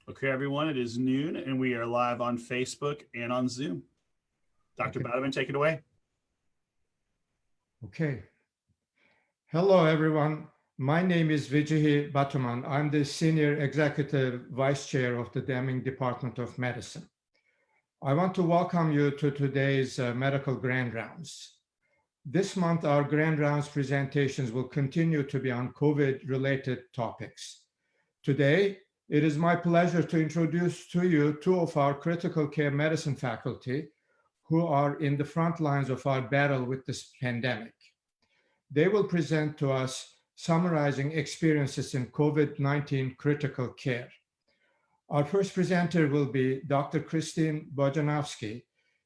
Okay, everyone, it is noon and we are live on Facebook and on Zoom. Dr. Badaman, take it away. Okay. Hello, everyone. My name is Vijahi Batuman. I'm the Senior Executive Vice Chair of the Deming Department of Medicine. I want to welcome you to today's medical grand rounds. This month, our grand rounds presentations will continue to be on COVID-related topics. Today, it is my pleasure to introduce to you two of our critical care medicine faculty who are in the front lines of our battle with this pandemic. They will present to us summarizing experiences in COVID-19 critical care. Our first presenter will be Dr. Christine Bojanowski.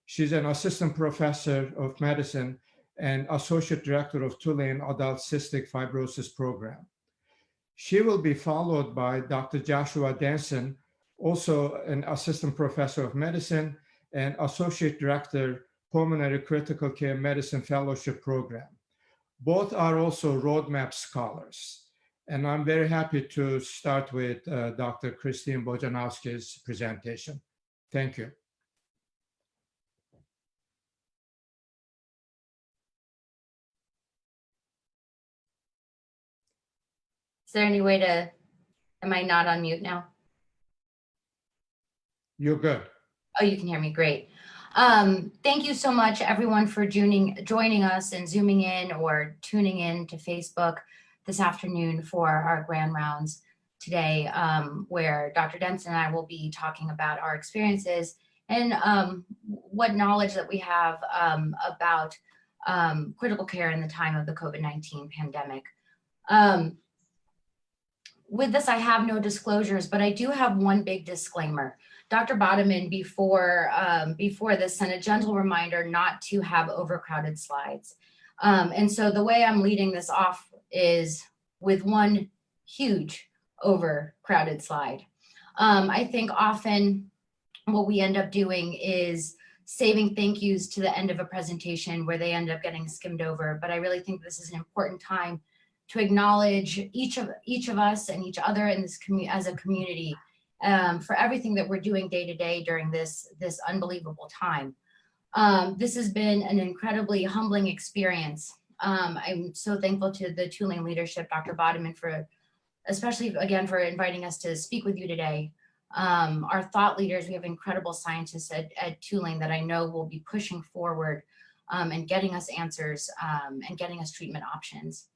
She's an assistant professor of medicine and associate director of Tulane Adult Cystic Fibrosis Program. She will be followed by Dr. Joshua Denson, also an assistant professor of medicine and associate director, Pulmonary Critical Care Medicine Fellowship Program. Both are also roadmap scholars. And I'm very happy to start with Dr. Christine Bojanowski's presentation. Thank you. Is there any way to, am I not on mute now? You're good. Oh, you can hear me, great. Thank you so much everyone for joining us and zooming in or tuning in to Facebook this afternoon for our grand rounds today, where Dr. Denson and I will be talking about our experiences and what knowledge that we have about critical care in the time of the COVID-19 pandemic. With this, I have no disclosures, but I do have one big disclaimer. Dr. Badaman, before this, sent a gentle reminder not to have overcrowded slides. And so the way I'm leading this off is with one huge overcrowded slide. I think often what we end up doing is saving thank yous to the end of a presentation where they end up getting skimmed over. But I really think this is an important time to acknowledge each of us and each other in this as a community for everything that we're doing day to day during this unbelievable time. This has been an incredibly humbling experience. I'm so thankful to the Tulane leadership, Dr. Badaman, for especially again for inviting us to speak with you today. Our thought leaders, we have incredible scientists at Tulane that I know will be pushing forward and getting us answers and getting us treatment options.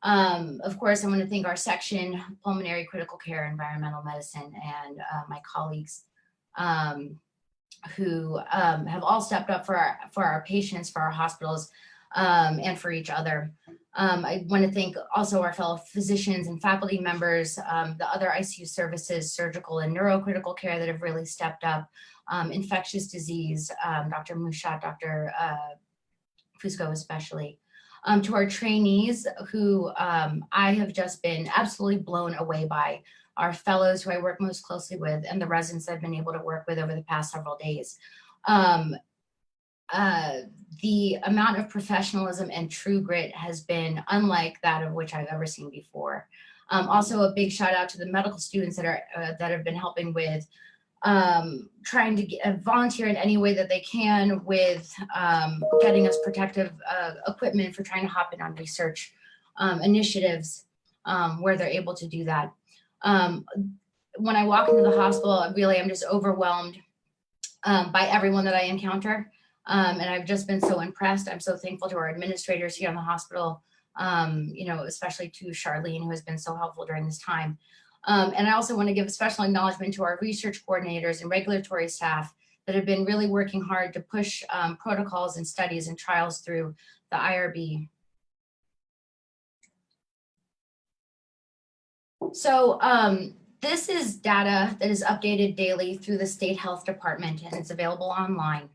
Of course, I want to thank our section, Pulmonary Critical Care, Environmental Medicine, and my colleagues who have all stepped up for our patients, for our hospitals, and for each other. I want to thank also our fellow physicians and faculty members, the other ICU services, surgical and neurocritical care that have really stepped up, infectious disease, Dr. Mushat, Dr. Fusco especially. To our trainees who I have just been absolutely blown away by, our fellows who I work most closely with, and the residents I've been able to work with over the past several days. The amount of professionalism and true grit has been unlike that of which I've ever seen before. Also a big shout out to the medical students that have been helping with trying to volunteer in any way that they can with getting us protective equipment for trying to hop in on research initiatives where they're able to do that. When I walk into the hospital, really I'm just overwhelmed by everyone that I encounter. And I've just been so impressed. I'm so thankful to our administrators here in the hospital, especially to Charlene, who has been so helpful during this time. And I also want to give a special acknowledgement to our research coordinators and regulatory staff that have been really working hard to push protocols and studies and trials through the IRB. So this is data that is updated daily through the State Health Department, and it's available online.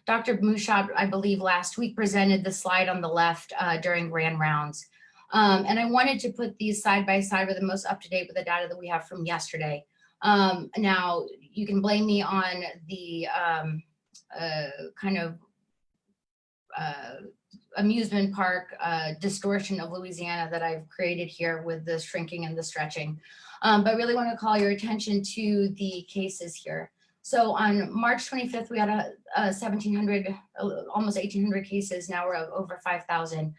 Dr. Mushat, I believe last week, presented the slide on the left during grand rounds. And I wanted to put these side by side with the most up to date with the data that we have from yesterday. Now, you can blame me on the amusement park distortion of Louisiana that I've created here with the shrinking and the stretching. but really want to call your attention to the cases here. So on March 25th, we had a 1,700, almost 1,800 cases. Now we're over 5,000.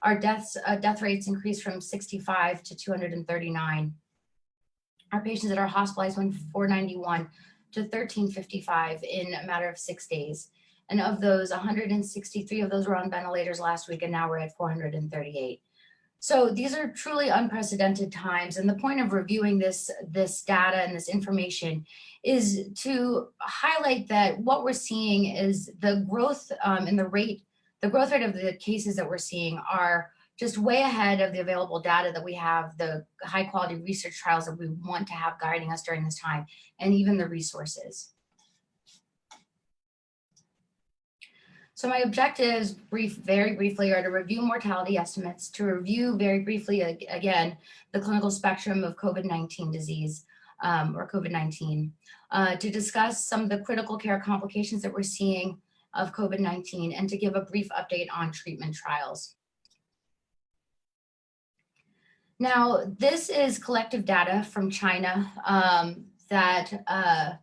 Our death rates increased from 65 to 239. Our patients that are hospitalized went from 491 to 1,355 in a matter of 6 days. And of those, 163 of those were on ventilators last week, and now we're at 438. So these are truly unprecedented times. And the point of reviewing this data and this information is to highlight that what we're seeing is the growth in the growth rate of the cases that we're seeing are just way ahead of the available data that we have, the high quality research trials that we want to have guiding us during this time, and even the resources. So my objectives, very briefly, are to review mortality estimates, to review very briefly, again, the clinical spectrum of COVID-19 disease, or COVID-19, to discuss some of the critical care complications that we're seeing of COVID-19, and to give a brief update on treatment trials. Now, this is collective data from China that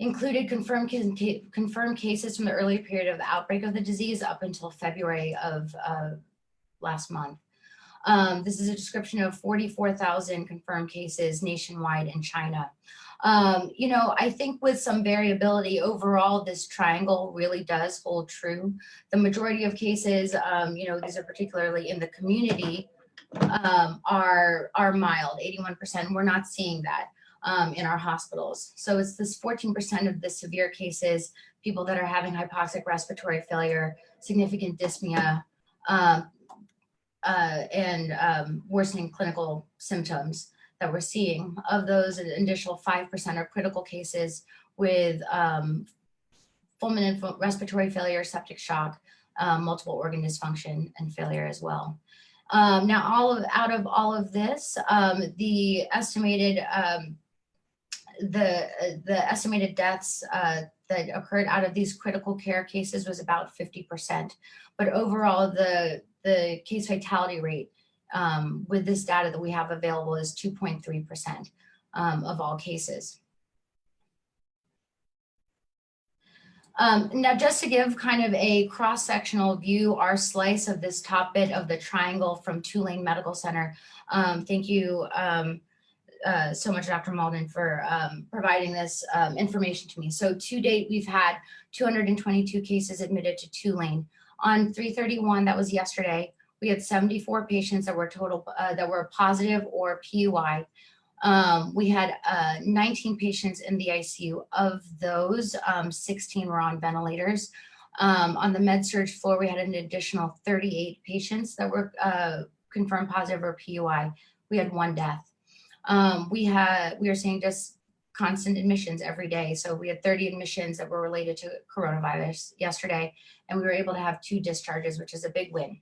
included confirmed cases from the early period of the outbreak of the disease up until February of last month. This is a description of 44,000 confirmed cases nationwide in China. You know, I think with some variability overall, this triangle really does hold true. The majority of cases, you know, these are particularly in the community, are mild, 81%. We're not seeing that in our hospitals. So it's this 14% of the severe cases, people that are having hypoxic respiratory failure, significant dyspnea, and worsening clinical symptoms that we're seeing. Of those, an initial 5% are critical cases with fulminant respiratory failure, septic shock, multiple organ dysfunction, and failure as well. Now, out of all of this, the estimated deaths that occurred out of these critical care cases was about 50%. But overall, the case fatality rate with this data that we have available is 2.3% of all cases. Now, just to give kind of a cross-sectional view, our slice of this top bit of the triangle from Tulane Medical Center. Thank you so much, Dr. Malden, for providing this information to me. So to date, we've had 222 cases admitted to Tulane. On 3/31, that was yesterday, we had 74 patients that were that were positive or PUI. We had 19 patients in the ICU. Of those, 16 were on ventilators. On the med-surg floor, we had an additional 38 patients that were confirmed positive or PUI. We had 1 death. We are seeing just constant admissions every day. So we had 30 admissions that were related to coronavirus yesterday, and we were able to have 2 discharges, which is a big win.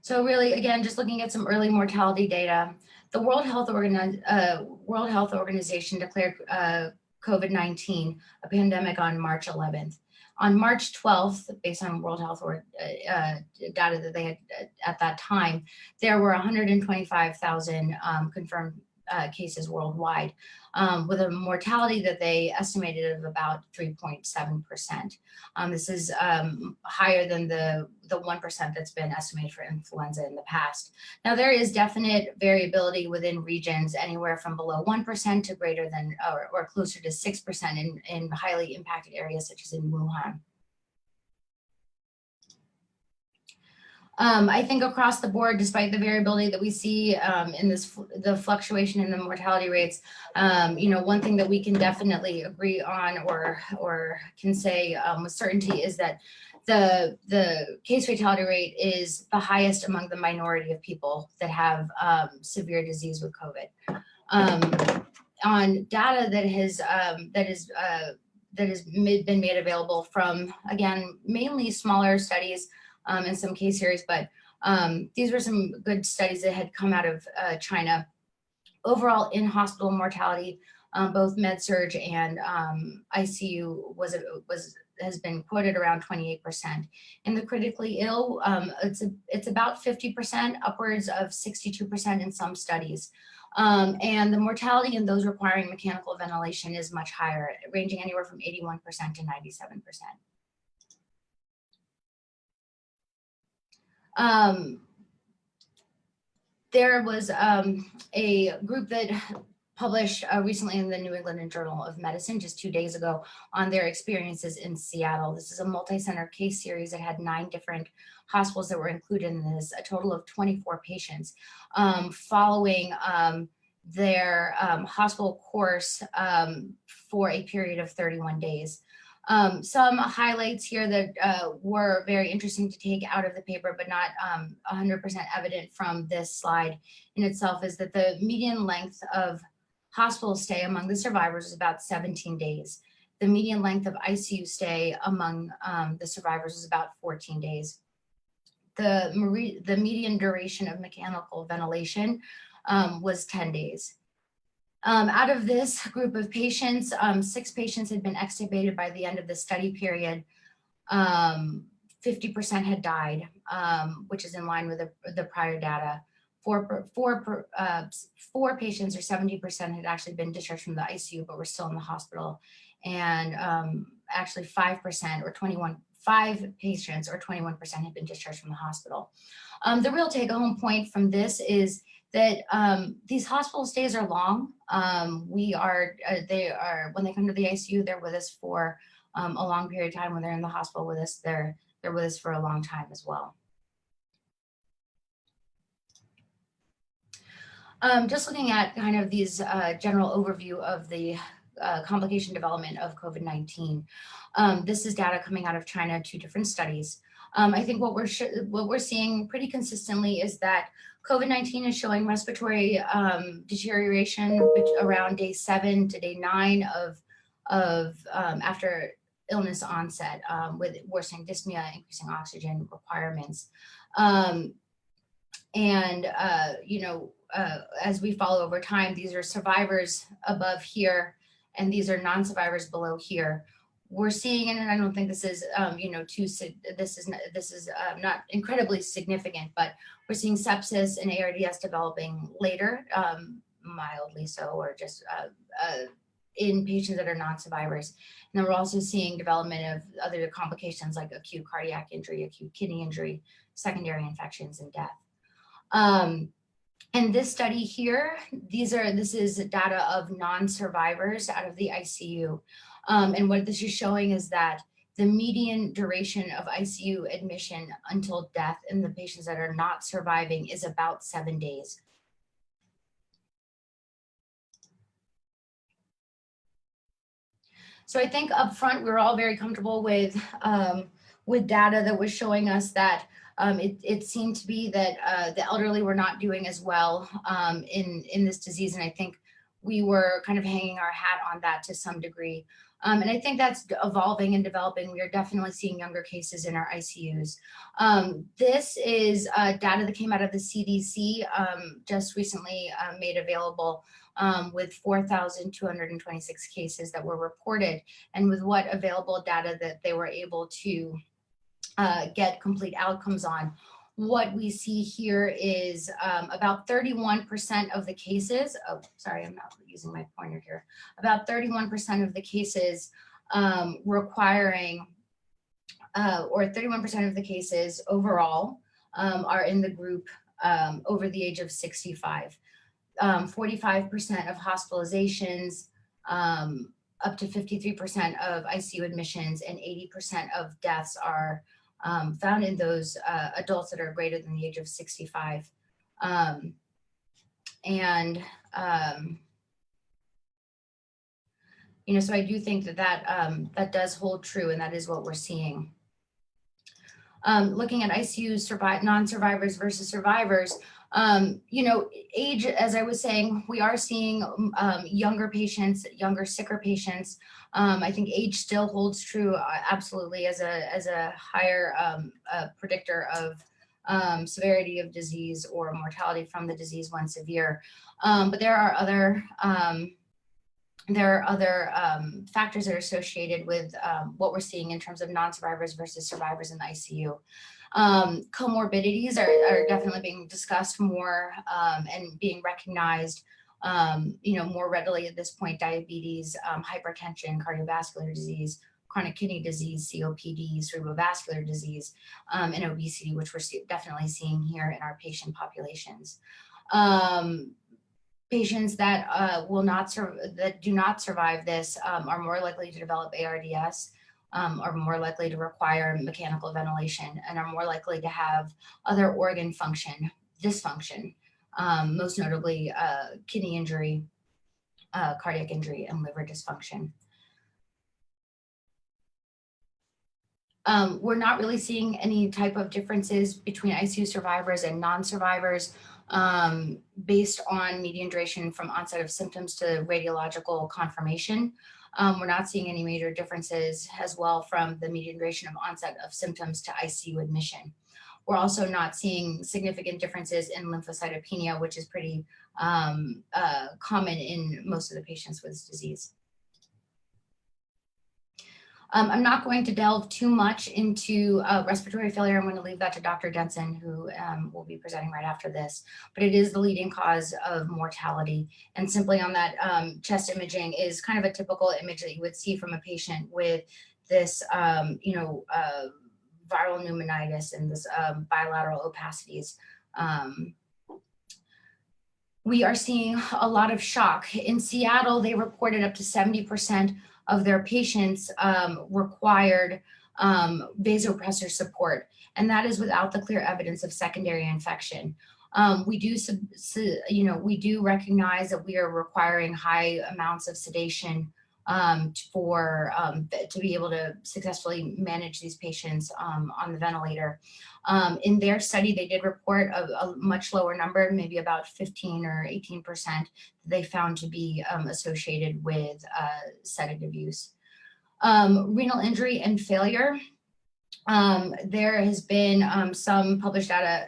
So really, again, just looking at some early mortality data, the World Health Organization declared COVID-19 a pandemic on March 11th. On March 12th, based on World Health data that they had at that time, there were 125,000 confirmed cases worldwide, with a mortality that they estimated of about 3.7%. This is higher than the 1% that's been estimated for influenza in the past. Now, there is definite variability within regions, anywhere from below 1% to greater than or closer to 6% in highly impacted areas such as in Wuhan. I think across the board, despite the variability that we see in the fluctuation in the mortality rates, you know, one thing that we can definitely agree on or can say with certainty is that the case fatality rate is the highest among the minority of people that have severe disease with COVID. On data that has been made available from, again, mainly smaller studies in some case series, but these were some good studies that had come out of China. Overall in-hospital mortality both med-surg and ICU has been quoted around 28%. In the critically ill, it's about 50%, upwards of 62% in some studies. And the mortality in those requiring mechanical ventilation is much higher, ranging anywhere from 81% to 97%. There was a group that published recently in the New England Journal of Medicine just 2 days ago on their experiences in Seattle. This is a multi-center case series that had 9 different hospitals that were included in this, a total of 24 patients, following their hospital course for a period of 31 days. Some highlights here that were very interesting to take out of the paper, but not 100% evident from this slide in itself, is that the median length of hospital stay among the survivors is about 17 days. The median length of ICU stay among the survivors was about 14 days. The median duration of mechanical ventilation was 10 days. Out of this group of patients, 6 patients had been extubated by the end of the study period. 50% had died, which is in line with the prior data. Four patients, or 70%, had actually been discharged from the ICU, but were still in the hospital. And actually 5 patients, or 21%, had been discharged from the hospital. The real take-home point from this is that these hospital stays are long. When they come to the ICU, they're with us for a long period of time. When they're in the hospital with us, they're with us for a long time as well. Just looking at kind of these general overview of the complication development of COVID-19. This is data coming out of China, 2 different studies. I think what we're seeing pretty consistently is that COVID-19 is showing respiratory deterioration around day 7 to day 9 of after illness onset, with worsening dyspnea, increasing oxygen requirements. As we follow over time, these are survivors above here, and these are non-survivors below here. We're seeing, and I don't think this is, not incredibly significant, but we're seeing sepsis and ARDS developing later, mildly so, or just in patients that are non-survivors. And then we're also seeing development of other complications like acute cardiac injury, acute kidney injury, secondary infections, and death. And this study here, this is data of non-survivors out of the ICU. And what this is showing is that the median duration of ICU admission until death in the patients that are not surviving is about 7 days. So I think up front, we were all very comfortable with data that was showing us that it seemed to be that the elderly were not doing as well in this disease. And I think we were kind of hanging our hat on that to some degree. And I think that's evolving and developing. We are definitely seeing younger cases in our ICUs. This is data that came out of the CDC, just recently made available, with 4,226 cases that were reported, and with what available data that they were able to get complete outcomes on. What we see here is about 31% of the cases, oh, sorry, I'm not using my pointer here. About 31% of the cases requiring, or 31% of the cases overall are in the group over the age of 65. 45% of hospitalizations, up to 53% of ICU admissions, and 80% of deaths are found in those adults that are greater than the age of 65. So I do think that does hold true, and that is what we're seeing. Looking at ICU non-survivors versus survivors, age, as I was saying, we are seeing younger patients, younger, sicker patients. I think age still holds true, absolutely, as a higher predictor of severity of disease or mortality from the disease when severe. But there are other there are other factors that are associated with what we're seeing in terms of non-survivors versus survivors in the ICU. Comorbidities are definitely being discussed more and being recognized, more readily at this point: diabetes, hypertension, cardiovascular disease, chronic kidney disease, COPD, cerebrovascular disease, and obesity, which we're definitely seeing here in our patient populations. Patients that that do not survive this are more likely to develop ARDS, are more likely to require mechanical ventilation, and are more likely to have other organ function dysfunction, most notably kidney injury, cardiac injury, and liver dysfunction. We're not really seeing any type of differences between ICU survivors and non-survivors based on median duration from onset of symptoms to radiological confirmation. We're not seeing any major differences as well from the median duration of onset of symptoms to ICU admission. We're also not seeing significant differences in lymphocytopenia, which is pretty common in most of the patients with this disease. I'm not going to delve too much into respiratory failure. I'm going to leave that to Dr. Denson, who will be presenting right after this, but it is the leading cause of mortality. And simply on that chest imaging is kind of a typical image that you would see from a patient with this, viral pneumonitis and this bilateral opacities. We are seeing a lot of shock. In Seattle, they reported up to 70% of their patients required vasopressor support, and that is without the clear evidence of secondary infection. We do recognize that we are requiring high amounts of sedation to be able to successfully manage these patients on the ventilator. In their study, they did report a much lower number, maybe about 15 or 18%, they found to be associated with sedative use. Renal injury and failure. There has been some published data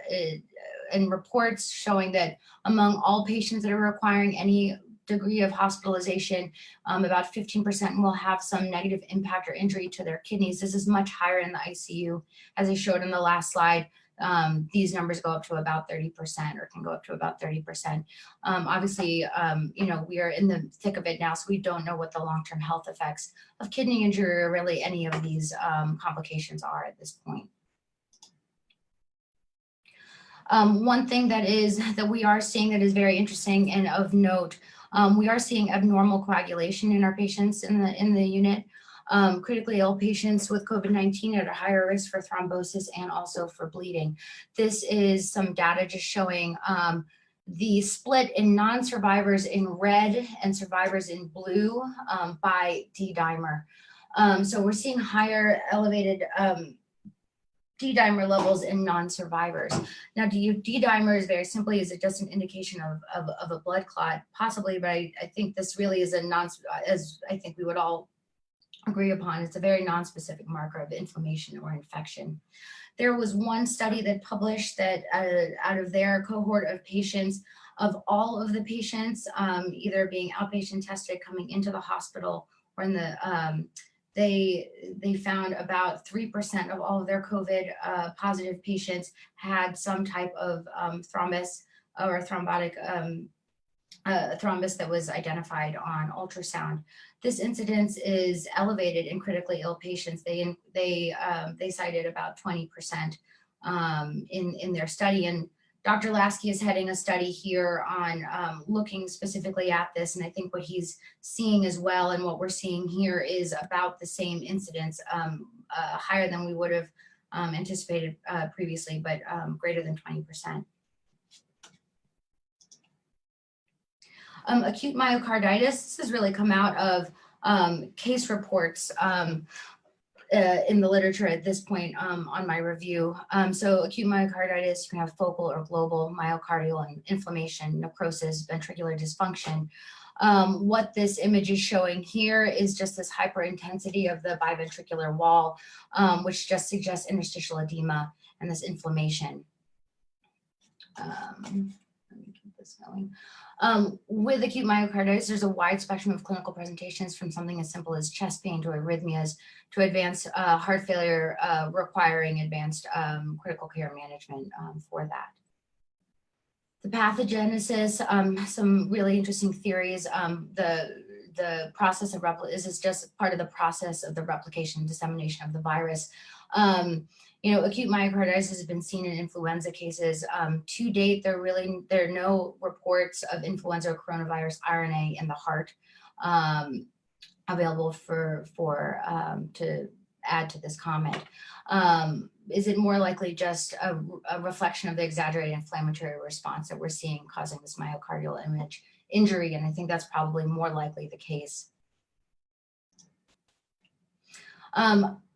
and reports showing that among all patients that are requiring any degree of hospitalization, about 15% will have some negative impact or injury to their kidneys. This is much higher in the ICU. As I showed in the last slide, these numbers go up to about 30% or can go up to about 30%. Obviously, we are in the thick of it now, so we don't know what the long-term health effects of kidney injury or really any of these complications are at this point. One thing that we are seeing that is very interesting and of note, we are seeing abnormal coagulation in our patients in the unit. Critically ill patients with COVID-19 are at a higher risk for thrombosis and also for bleeding. This is some data just showing the split in non-survivors in red and survivors in blue by D-dimer. So we're seeing higher elevated D-dimer levels in non-survivors. Now, D-dimers very simply is just an indication of a blood clot, possibly, but I think this really is as I think we would all agree upon, it's a very non-specific marker of inflammation or infection. There was one study that published that out of their cohort of patients, of all of the patients either being outpatient tested coming into the hospital or in the they found about 3% of all of their COVID positive patients had some type of thrombus or thrombotic thrombus that was identified on ultrasound. This incidence is elevated in critically ill patients. They cited about 20% in their study, and Dr. Lasky is heading a study here on looking specifically at this, and I think what he's seeing as well and what we're seeing here is about the same incidence, higher than we would have anticipated previously, but greater than 20%. Acute myocarditis, this has really come out of case reports in the literature at this point on my review. So acute myocarditis, you can have focal or global myocardial inflammation, necrosis, ventricular dysfunction. What this image is showing here is just this hyperintensity of the biventricular wall, which just suggests interstitial edema and this inflammation. Let me get this going. With acute myocarditis, there's a wide spectrum of clinical presentations from something as simple as chest pain to arrhythmias to advanced heart failure requiring advanced critical care management for that. The pathogenesis, some really interesting theories. The process of is this just part of the process of the replication and dissemination of the virus. Acute myocarditis has been seen in influenza cases. To date, there are no reports of influenza or coronavirus RNA in the heart available to add to this comment. Is it more likely just a reflection of the exaggerated inflammatory response that we're seeing causing this myocardial injury? And I think that's probably more likely the case.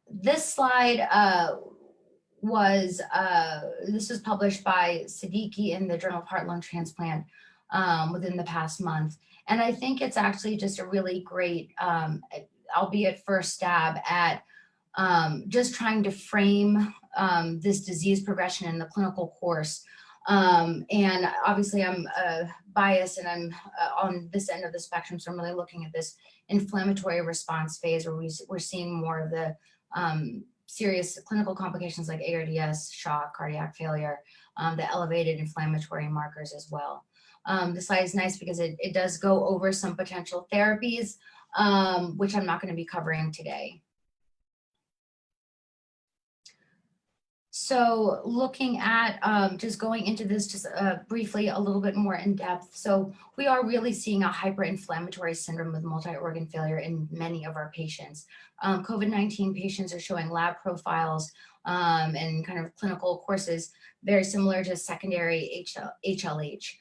This slide was published by Siddiqui in the Journal of Heart Lung Transplant within the past month. And I think it's actually just a really great, albeit first stab at just trying to frame this disease progression in the clinical course. And obviously I'm biased and I'm on this end of the spectrum. So I'm really looking at this inflammatory response phase where we're seeing more of the serious clinical complications like ARDS, shock, cardiac failure, the elevated inflammatory markers as well. The slide is nice because it does go over some potential therapies, which I'm not going to be covering today. So looking at just going into this just briefly a little bit more in depth. So we are really seeing a hyperinflammatory syndrome with multi-organ failure in many of our patients. COVID-19 patients are showing lab profiles and kind of clinical courses very similar to secondary HLH.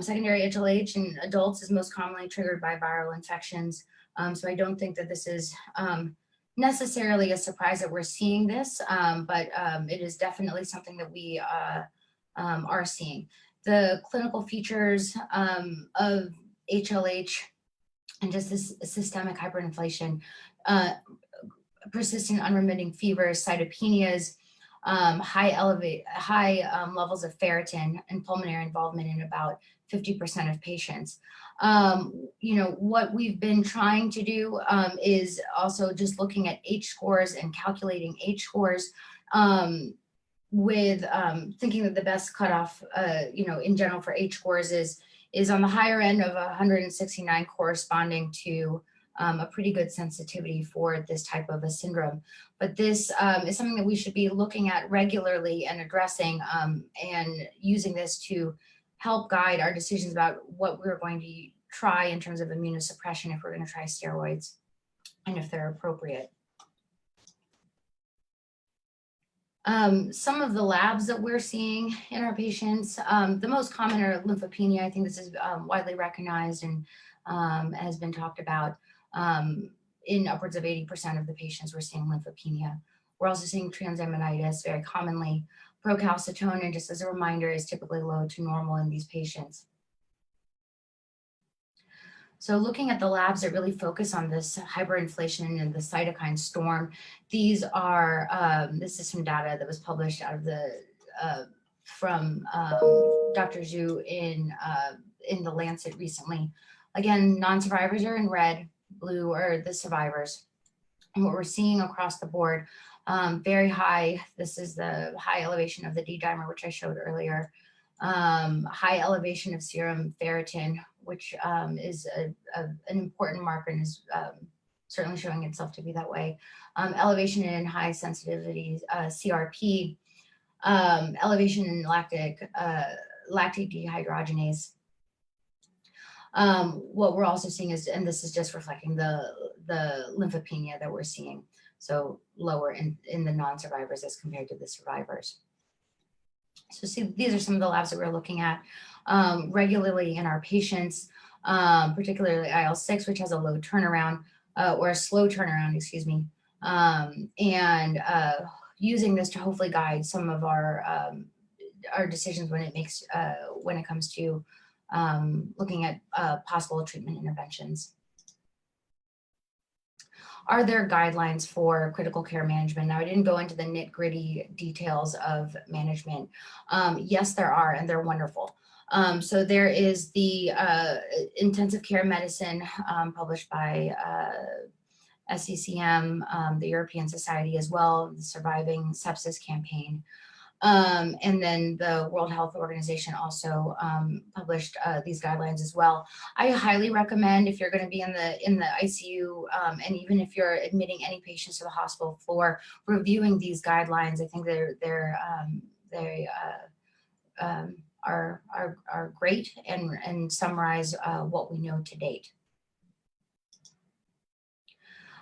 Secondary HLH in adults is most commonly triggered by viral infections. So I don't think that this is necessarily a surprise that we're seeing this, but it is definitely something that we are seeing. The clinical features of HLH and just this systemic hyperinflation, persistent unremitting fevers, cytopenias, high levels of ferritin and pulmonary involvement in about 50% of patients. What we've been trying to do is also just looking at H scores and calculating H scores with thinking that the best cutoff, in general for H scores is on the higher end of 169 corresponding to a pretty good sensitivity for this type of a syndrome. But this is something that we should be looking at regularly and addressing and using this to help guide our decisions about what we're going to try in terms of immunosuppression if we're going to try steroids and if they're appropriate. Some of the labs that we're seeing in our patients, the most common are lymphopenia. I think this is widely recognized and has been talked about. In upwards of 80% of the patients, we're seeing lymphopenia. We're also seeing transaminitis very commonly. Procalcitonin, just as a reminder, is typically low to normal in these patients. So looking at the labs that really focus on this hyperinflation and the cytokine storm, these are, this is some data that was published out of the, from Dr. Zhu in the Lancet recently. Again, non-survivors are in red, blue are the survivors. And what we're seeing across the board, very high, this is the high elevation of the D-dimer, which I showed earlier, high elevation of serum ferritin, which is an important marker and is certainly showing itself to be that way. Elevation in high sensitivity CRP, elevation in lactate dehydrogenase. What we're also seeing is, and this is just reflecting the lymphopenia that we're seeing, so lower in the non-survivors as compared to the survivors. So see, these are some of the labs that we're looking at regularly in our patients, particularly IL-6, which has a low turnaround, or a slow turnaround, excuse me, and using this to hopefully guide some of our decisions when it comes to looking at possible treatment interventions. Are there guidelines for critical care management? Now, I didn't go into the nitty-gritty details of management. Yes, there are, and they're wonderful. So there is the intensive care medicine published by SECM, the European Society as well, the Surviving Sepsis Campaign. And then the World Health Organization also published these guidelines as well. I highly recommend, if you're going to be in the ICU, and even if you're admitting any patients to the hospital floor, reviewing these guidelines. I think they are great and summarize what we know to date.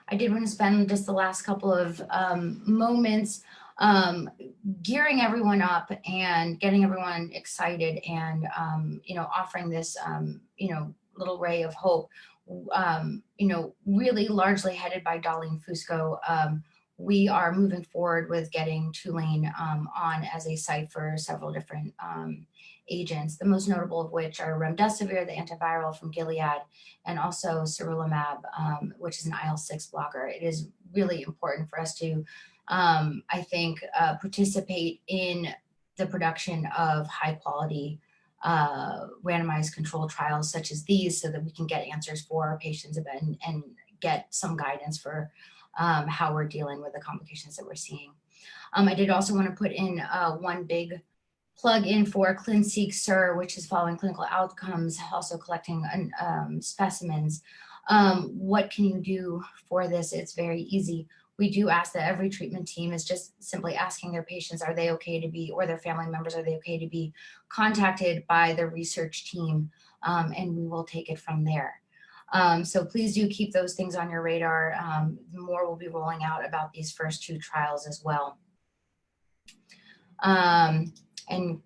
I did want to spend just the last couple of moments gearing everyone up and getting everyone excited and, offering this, little ray of hope, really largely headed by Darlene Fusco. We are moving forward with getting Tulane on as a site for several different agents, the most notable of which are remdesivir, the antiviral from Gilead, and also sarilumab, which is an IL-6 blocker. It is really important for us to, I think, participate in the production of high quality randomized controlled trials such as these, so that we can get answers for our patients and get some guidance for how we're dealing with the complications that we're seeing. I did also want to put in one big plug in for ClinSeq Sur, which is following clinical outcomes, also collecting specimens. What can you do for this? It's very easy. We do ask that every treatment team is just simply asking their patients, are they okay to be, or their family members, are they okay to be contacted by the research team? And we will take it from there. So please do keep those things on your radar. More will be rolling out about these first two trials as well. And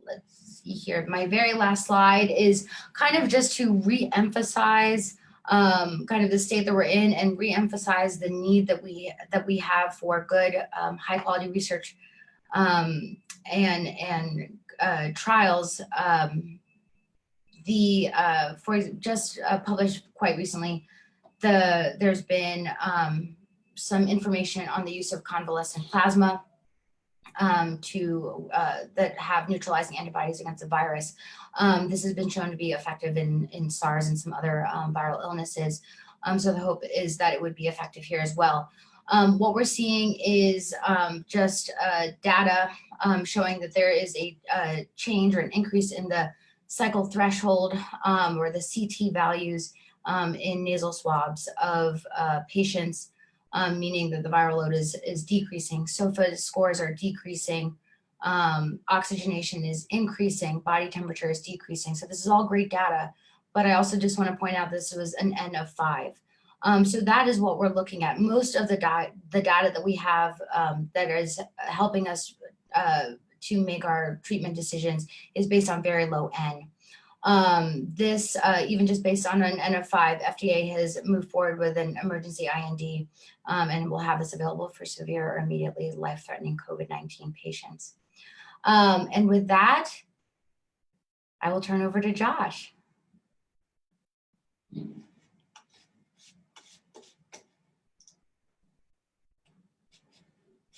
let's see here, my very last slide is kind of just to re-emphasize kind of the state that we're in and re-emphasize the need that we have for good high quality research and trials. For just published quite recently, there's been some information on the use of convalescent plasma that have neutralizing antibodies against the virus. This has been shown to be effective in SARS and some other viral illnesses. So the hope is that it would be effective here as well. What we're seeing is just data showing that there is a change or an increase in the cycle threshold or the CT values in nasal swabs of patients, meaning that the viral load is decreasing. SOFA scores are decreasing, oxygenation is increasing, body temperature is decreasing. So this is all great data, but I also just want to point out this was an N of 5. So that is what we're looking at. Most of the data that we have that is helping us to make our treatment decisions is based on very low N. This, even just based on an N of 5, FDA has moved forward with an emergency IND and will have this available for severe or immediately life-threatening COVID-19 patients. And with that, I will turn over to Josh.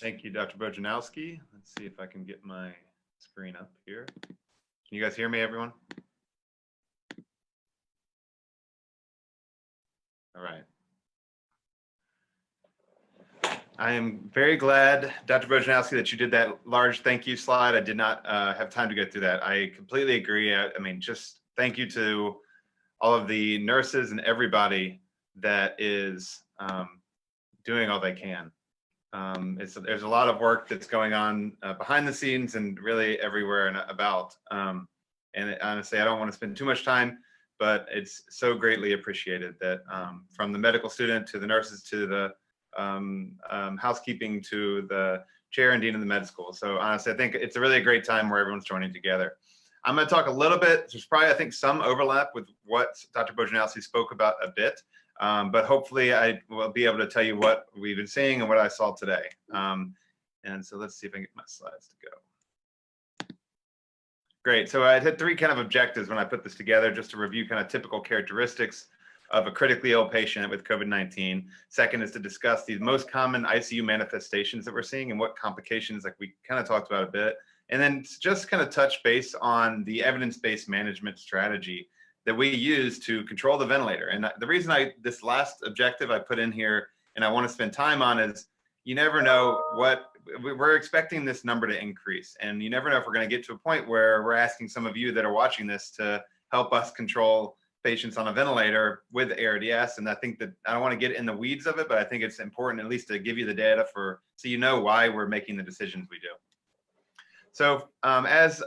Thank you, Dr. Bojanowski. Let's see if I can get my screen up here. Can you guys hear me, everyone? All right. I am very glad, Dr. Bojanowski, that you did that large thank you slide. I did not have time to go through that. I completely agree. I mean, just thank you to all of the nurses and everybody that is doing all they can. There's a lot of work that's going on behind the scenes and really everywhere and about. And honestly, I don't want to spend too much time, but it's so greatly appreciated that from the medical student to the nurses to the housekeeping to the chair and dean of the med school. So honestly, I think it's a really great time where everyone's joining together. I'm going to talk a little bit. There's probably, I think, some overlap with what Dr. Bojanowski spoke about a bit. But hopefully I will be able to tell you what we've been seeing and what I saw today. And so let's see if I can get my slides to go. Great, so I had three kind of objectives when I put this together, just to review kind of typical characteristics of a critically ill patient with COVID-19. Second is to discuss the most common ICU manifestations that we're seeing and what complications, like we kind of talked about a bit. And then just kind of touch base on the evidence-based management strategy that we use to control the ventilator. And the reason this last objective I put in here and I want to spend time on is you never know what, we're expecting this number to increase. And you never know if we're going to get to a point where we're asking some of you that are watching this to help us control patients on a ventilator with ARDS. And I think that I don't want to get in the weeds of it, but I think it's important at least to give you the data so you know why we're making the decisions we do. So as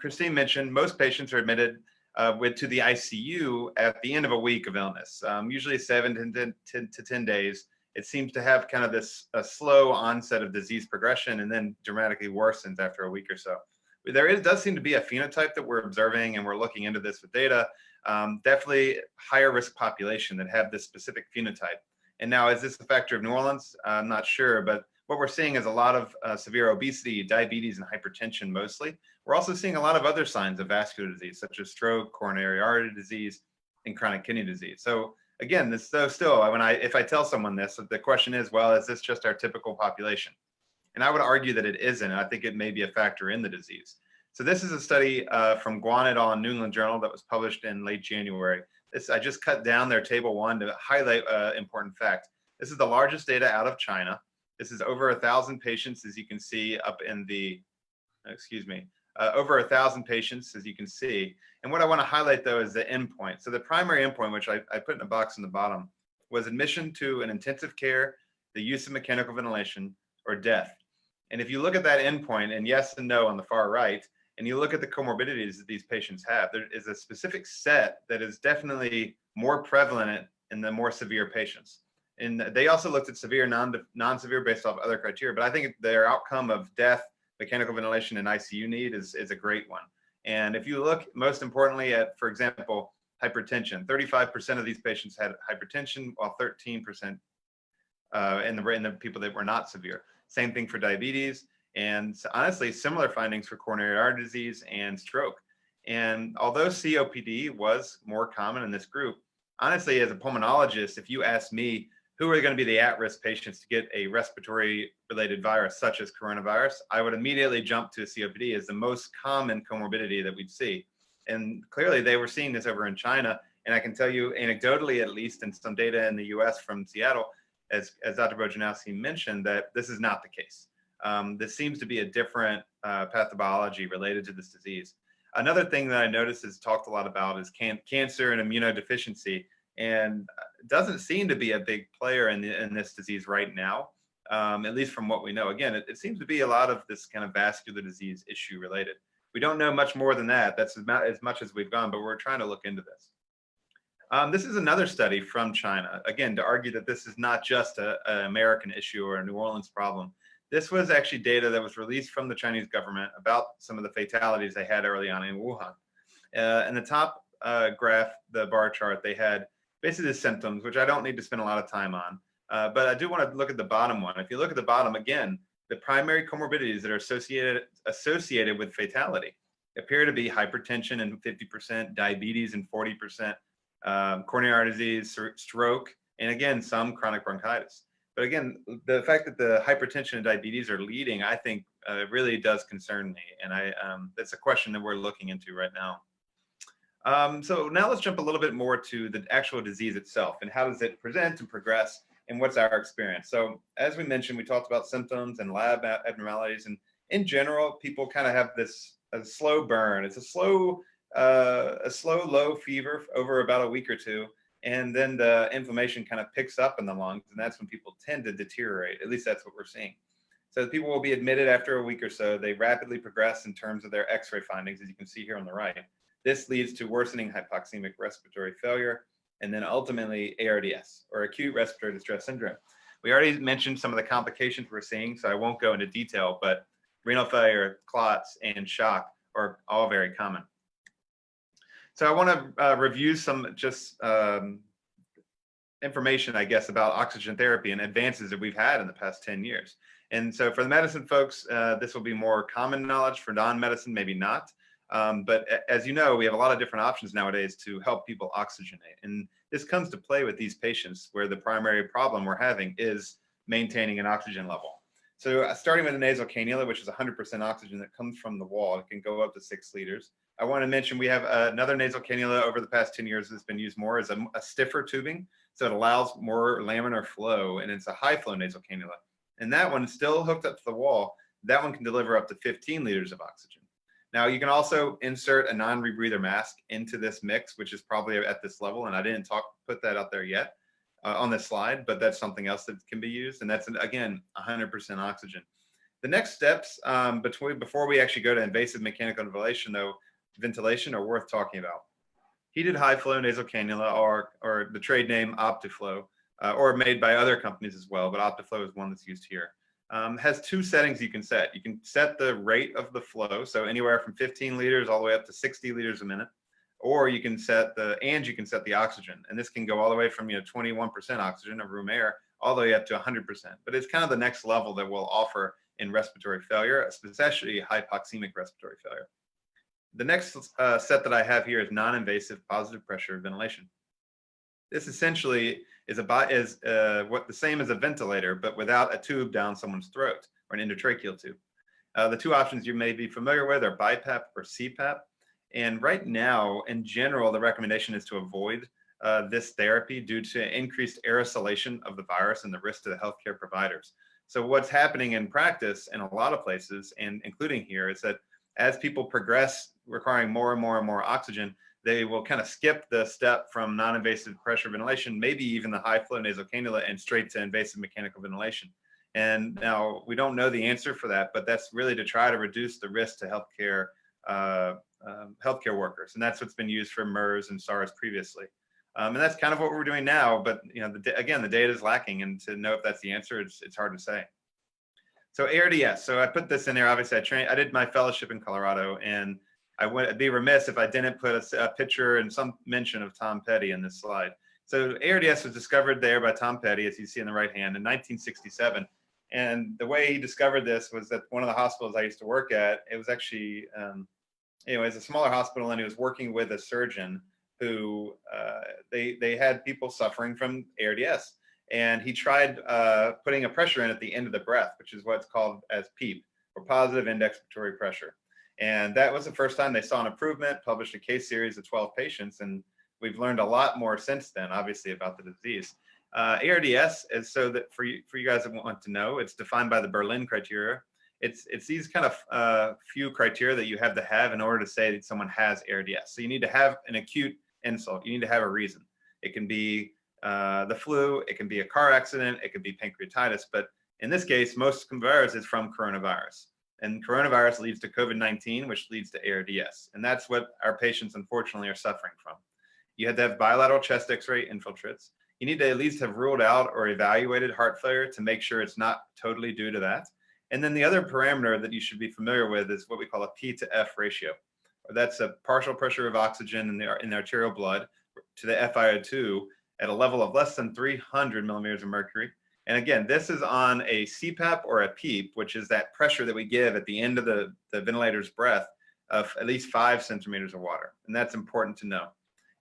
Christine mentioned, most patients are admitted to the ICU at the end of a week of illness, usually 7 to 10 days. It seems to have kind of this slow onset of disease progression and then dramatically worsens after a week or so. There does seem to be a phenotype that we're observing, and we're looking into this with data, definitely higher risk population that have this specific phenotype. And now, is this a factor of New Orleans? I'm not sure, but what we're seeing is a lot of severe obesity, diabetes, and hypertension mostly. We're also seeing a lot of other signs of vascular disease, such as stroke, coronary artery disease, and chronic kidney disease. So again, if I tell someone this, the question is, well, is this just our typical population? And I would argue that it isn't. And I think it may be a factor in the disease. So this is a study from Guan et al. In New England Journal that was published in late January. I just cut down their table 1 to highlight an important fact. This is the largest data out of China. This is over 1,000 patients, as you can see up in the, over 1,000 patients, as you can see. And what I want to highlight, though, is the endpoint. So the primary endpoint, which I put in a box in the bottom, was admission to an intensive care, the use of mechanical ventilation, or death. And if you look at that endpoint, and yes and no on the far right, and you look at the comorbidities that these patients have, there is a specific set that is definitely more prevalent in the more severe patients. And they also looked at severe, non-severe based off other criteria, but I think their outcome of death, mechanical ventilation, and ICU need is a great one. And if you look most importantly at, for example, hypertension, 35% of these patients had hypertension, while 13% in the people that were not severe. Same thing for diabetes, and honestly, similar findings for coronary artery disease and stroke. And although COPD was more common in this group, honestly, as a pulmonologist, if you ask me, who are going to be the at-risk patients to get a respiratory-related virus such as coronavirus, I would immediately jump to COPD as the most common comorbidity that we'd see. And clearly, they were seeing this over in China. And I can tell you anecdotally, at least in some data in the US from Seattle, as Dr. Bojanowski mentioned, that this is not the case. This seems to be a different pathobiology related to this disease. Another thing that I noticed is talked a lot about is cancer and immunodeficiency, and it doesn't seem to be a big player in this disease right now, at least from what we know. Again, it seems to be a lot of this kind of vascular disease issue related. We don't know much more than that. That's as much as we've gone, but we're trying to look into this. This is another study from China, again, to argue that this is not just an American issue or a New Orleans problem. This was actually data that was released from the Chinese government about some of the fatalities they had early on in Wuhan. In the top graph, the bar chart, they had basically the symptoms, which I don't need to spend a lot of time on. But I do want to look at the bottom one. If you look at the bottom, again, the primary comorbidities that are associated with fatality appear to be hypertension in 50%, diabetes in 40%, coronary artery disease, stroke, and again, some chronic bronchitis. But again, the fact that the hypertension and diabetes are leading, I think really does concern me. And that's a question that we're looking into right now. So now let's jump a little bit more to the actual disease itself and how does it present and progress and what's our experience. So as we mentioned, we talked about symptoms and lab abnormalities, and in general, people kind of have a slow burn. It's a slow low fever over about a week or two. And then the inflammation kind of picks up in the lungs, and that's when people tend to deteriorate. At least that's what we're seeing. So people will be admitted after a week or so. They rapidly progress in terms of their X-ray findings, as you can see here on the right. This leads to worsening hypoxemic respiratory failure, and then ultimately ARDS, or acute respiratory distress syndrome. We already mentioned some of the complications we're seeing, so I won't go into detail, but renal failure, clots, and shock are all very common. So I want to review some just information, I guess, about oxygen therapy and advances that we've had in the past 10 years. And so for the medicine folks, this will be more common knowledge. For non-medicine, maybe not. But as you know, we have a lot of different options nowadays to help people oxygenate. And this comes to play with these patients where the primary problem we're having is maintaining an oxygen level. So starting with a nasal cannula, which is 100% oxygen that comes from the wall, it can go up to 6 liters. I want to mention we have another nasal cannula over the past 10 years that's been used more as a stiffer tubing. So it allows more laminar flow, and it's a high flow nasal cannula. And that one is still hooked up to the wall. That one can deliver up to 15 liters of oxygen. Now you can also insert a non-rebreather mask into this mix, which is probably at this level. And I didn't put that out there yet on this slide, but that's something else that can be used. And that's, again, 100% oxygen. The next steps before we actually go to invasive mechanical ventilation are worth talking about. Heated high flow nasal cannula, or the trade name Optiflow, or made by other companies as well, but Optiflow is one that's used here. Has 2 settings you can set. You can set the rate of the flow, so anywhere from 15 liters all the way up to 60 liters a minute, or you can set the oxygen, and this can go all the way from 21% oxygen of room air all the way up to 100%. But it's kind of the next level that we'll offer in respiratory failure, especially hypoxemic respiratory failure. The next set that I have here is non-invasive positive pressure ventilation. This essentially is the same as a ventilator, but without a tube down someone's throat, or an endotracheal tube. The 2 options you may be familiar with are BiPAP or CPAP. And right now, in general, the recommendation is to avoid this therapy due to increased aerosolation of the virus and the risk to the healthcare providers. So what's happening in practice in a lot of places, and including here, is that as people progress requiring more and more and more oxygen, they will kind of skip the step from non-invasive pressure ventilation, maybe even the high flow nasal cannula, and straight to invasive mechanical ventilation. And now we don't know the answer for that, but that's really to try to reduce the risk to healthcare workers. And that's what's been used for MERS and SARS previously. And that's kind of what we're doing now, but again, the data is lacking, and to know if that's the answer, it's hard to say. So ARDS, so I put this in there. Obviously, I did my fellowship in Colorado, and I'd be remiss if I didn't put a picture and some mention of Tom Petty in this slide. So ARDS was discovered there by Tom Petty, as you see in the right hand, in 1967. And the way he discovered this was that one of the hospitals I used to work at, it was actually, it's a smaller hospital, and he was working with a surgeon who they had people suffering from ARDS. And he tried putting a pressure in at the end of the breath, which is what's called as PEEP, or positive end expiratory pressure. And that was the first time they saw an improvement, published a case series of 12 patients. And we've learned a lot more since then, obviously, about the disease. ARDS is, so that for you guys that want to know, it's defined by the Berlin criteria. It's these kind of few criteria that you have to have in order to say that someone has ARDS. So you need to have an acute insult. You need to have a reason. It can be the flu, it can be a car accident, it can be pancreatitis. But in this case, most virus is from coronavirus. And coronavirus leads to COVID-19, which leads to ARDS. And that's what our patients, unfortunately, are suffering from. You have to have bilateral chest x-ray infiltrates. You need to at least have ruled out or evaluated heart failure to make sure it's not totally due to that. And then the other parameter that you should be familiar with is what we call a P to F ratio. That's a partial pressure of oxygen in the arterial blood to the FiO2 at a level of less than 300 millimeters of mercury. And again, this is on a CPAP or a PEEP, which is that pressure that we give at the end of the ventilator's breath of at least 5 centimeters of water. And that's important to know.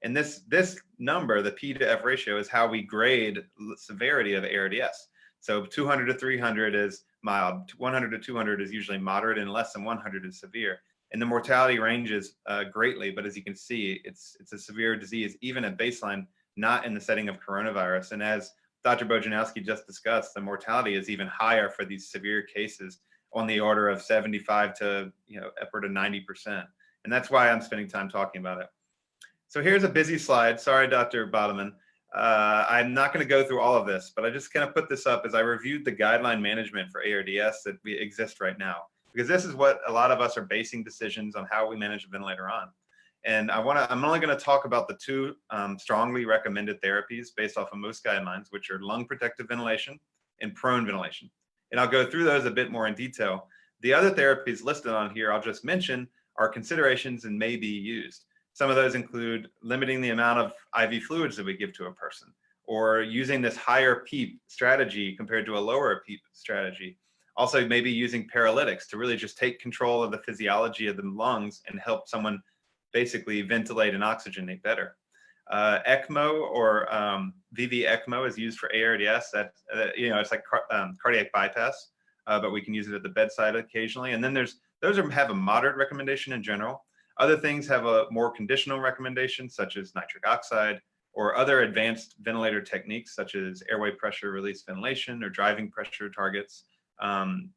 And this number, the P to F ratio, is how we grade the severity of ARDS. So 200 to 300 is mild, 100 to 200 is usually moderate, and less than 100 is severe. And the mortality ranges greatly, but as you can see, it's a severe disease, even at baseline, not in the setting of coronavirus. And as Dr. Bojanowski just discussed, the mortality is even higher for these severe cases, on the order of 75 to upward of 90%. And that's why I'm spending time talking about it. So here's a busy slide. Sorry, Dr. Bodeman. I'm not going to go through all of this, but I just kind of put this up as I reviewed the guideline management for ARDS that exist right now, because this is what a lot of us are basing decisions on how we manage a ventilator on. And I'm only going to talk about the 2 strongly recommended therapies based off of most guidelines, which are lung protective ventilation and prone ventilation. And I'll go through those a bit more in detail. The other therapies listed on here, I'll just mention, are considerations and may be used. Some of those include limiting the amount of IV fluids that we give to a person, or using this higher PEEP strategy compared to a lower PEEP strategy. Also, maybe using paralytics to really just take control of the physiology of the lungs and help someone basically ventilate and oxygenate better. ECMO or VV ECMO is used for ARDS. That it's like cardiac bypass. but we can use it at the bedside occasionally. And then those have a moderate recommendation in general. Other things have a more conditional recommendation, such as nitric oxide or other advanced ventilator techniques, such as airway pressure release ventilation or driving pressure targets.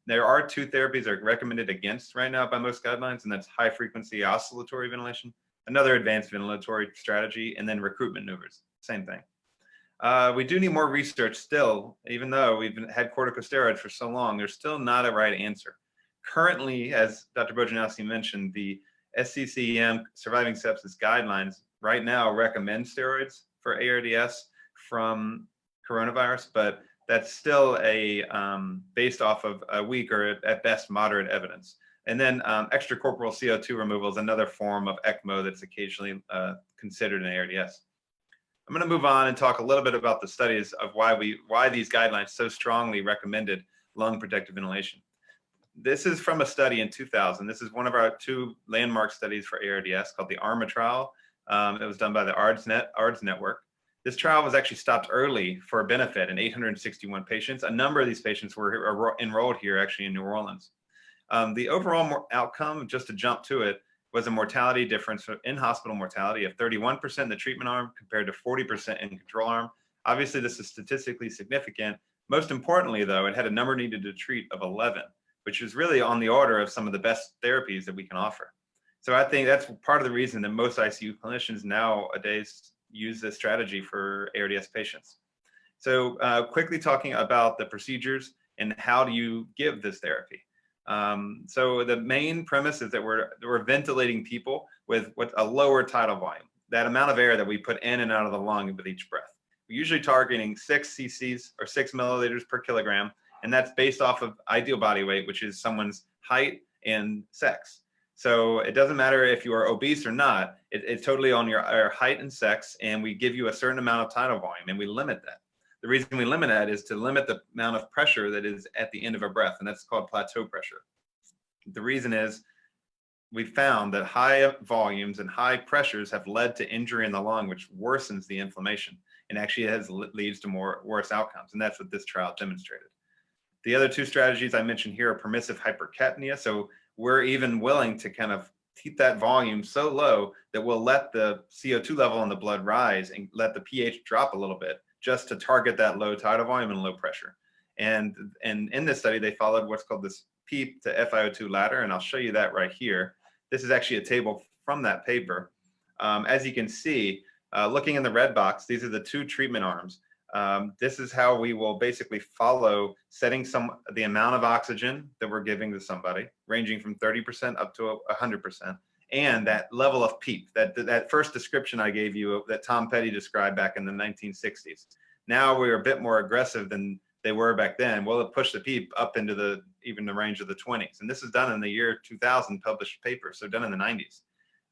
There are two therapies that are recommended against right now by most guidelines, and that's high frequency oscillatory ventilation, another advanced ventilatory strategy, and then recruitment maneuvers, same thing. We do need more research still, even though we've had corticosteroids for so long, there's still not a right answer. Currently, as Dr. Bojanowski mentioned, the SCCM Surviving Sepsis Guidelines right now recommend steroids for ARDS from coronavirus, but that's still based off of a weak or at best moderate evidence. And then extracorporeal CO2 removal is another form of ECMO that's occasionally considered in ARDS. I'm going to move on and talk a little bit about the studies of why these guidelines so strongly recommended lung protective ventilation. This is from a study in 2000. This is one of our two landmark studies for ARDS called the ARMA trial. It was done by the ARDS network. This trial was actually stopped early for a benefit in 861 patients. A number of these patients were enrolled here actually in New Orleans. The overall outcome, just to jump to it, was a mortality difference in hospital mortality of 31% in the treatment arm compared to 40% in control arm. Obviously, this is statistically significant. Most importantly, though, it had a number needed to treat of 11, which is really on the order of some of the best therapies that we can offer. So I think that's part of the reason that most ICU clinicians nowadays use this strategy for ARDS patients. So quickly talking about the procedures and how do you give this therapy. So the main premise is that we're ventilating people with a lower tidal volume, that amount of air that we put in and out of the lung with each breath. We're usually targeting 6 cc's or 6 milliliters per kilogram, and that's based off of ideal body weight, which is someone's height and sex. So it doesn't matter if you are obese or not, it's totally on your height and sex, and we give you a certain amount of tidal volume, and we limit that. The reason we limit that is to limit the amount of pressure that is at the end of a breath, and that's called plateau pressure. The reason is we found that high volumes and high pressures have led to injury in the lung, which worsens the inflammation and actually leads to worse outcomes, and that's what this trial demonstrated. The other two strategies I mentioned here are permissive hypercapnia, so we're even willing to kind of keep that volume so low that we'll let the CO2 level in the blood rise and let the pH drop a little bit, just to target that low tidal volume and low pressure. And in this study, they followed what's called this PEEP to FiO2 ladder, and I'll show you that right here. This is actually a table from that paper. As you can see, looking in the red box, these are the two treatment arms. This is how we will basically follow setting the amount of oxygen that we're giving to somebody, ranging from 30% up to 100%. And that level of PEEP, that first description I gave you that Tom Petty described back in the 1960s. Now we're a bit more aggressive than they were back then. We'll push the PEEP up into even the range of the 20s. And this is done in the year 2000 published paper, so done in the 90s.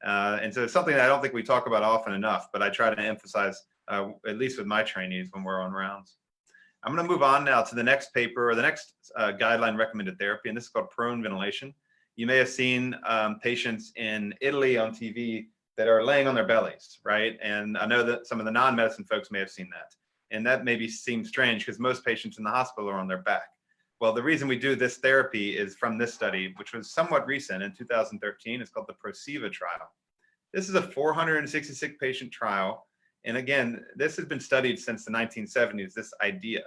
And so it's something that I don't think we talk about often enough, but I try to emphasize, at least with my trainees when we're on rounds. I'm going to move on now to the next paper, or the next guideline recommended therapy, and this is called prone ventilation. You may have seen patients in Italy on TV that are laying on their bellies, right? And I know that some of the non-medicine folks may have seen that. And that maybe seems strange because most patients in the hospital are on their back. Well, the reason we do this therapy is from this study, which was somewhat recent in 2013. It's called the PROCEVA trial. This is a 466 patient trial. And again, this has been studied since the 1970s, this idea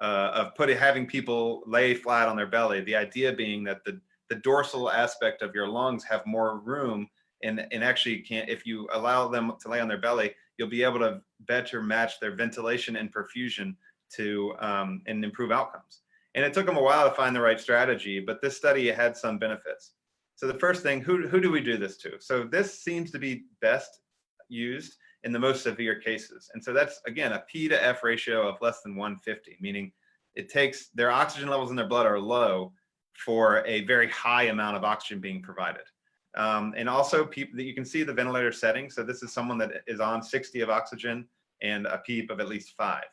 of having people lay flat on their belly. The idea being that the dorsal aspect of your lungs have more room and actually if you allow them to lay on their belly, you'll be able to better match their ventilation and perfusion and improve outcomes. And it took them a while to find the right strategy, but this study had some benefits. So the first thing, who do we do this to? So this seems to be best used in the most severe cases. And so that's, again, a P to F ratio of less than 150, meaning it takes their oxygen levels in their blood are low for a very high amount of oxygen being provided. And also you can see the ventilator setting. So this is someone that is on 60 of oxygen and a PEEP of at least 5.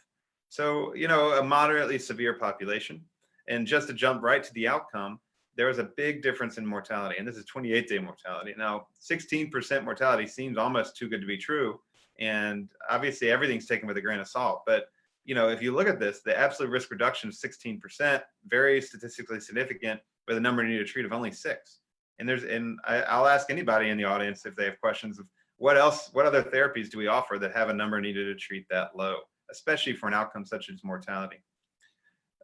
So, a moderately severe population. And just to jump right to the outcome, there was a big difference in mortality. And this is 28-day mortality. Now, 16% mortality seems almost too good to be true. And obviously everything's taken with a grain of salt. But if you look at this, the absolute risk reduction of 16%, very statistically significant, with a number needed to treat of only 6. And I'll ask anybody in the audience if they have questions of what other therapies do we offer that have a number needed to treat that low, especially for an outcome such as mortality.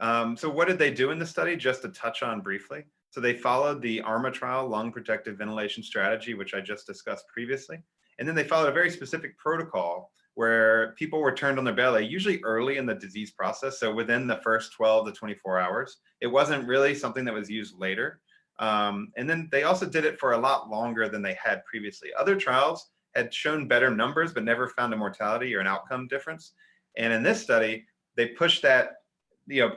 So what did they do in the study? Just to touch on briefly. So they followed the ARMA trial lung protective ventilation strategy, which I just discussed previously. And then they followed a very specific protocol where people were turned on their belly, usually early in the disease process. So within the first 12 to 24 hours, it wasn't really something that was used later. And then they also did it for a lot longer than they had previously. Other trials had shown better numbers, but never found a mortality or an outcome difference. And in this study, they pushed that,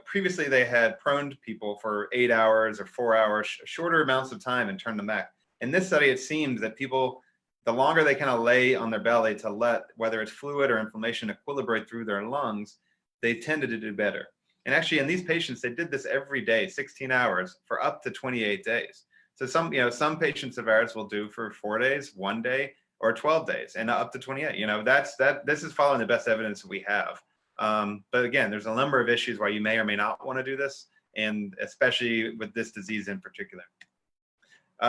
previously they had proned people for 8 hours or 4 hours, shorter amounts of time, and turned them back. In this study, it seemed that people, the longer they kind of lay on their belly to let, whether it's fluid or inflammation, equilibrate through their lungs, they tended to do better. And actually in these patients, they did this every day, 16 hours for up to 28 days. So some patients of ours will do for 4 days, 1 day, or 12 days, and up to 28. This is following the best evidence that we have. But again, there's a number of issues why you may or may not want to do this, and especially with this disease in particular.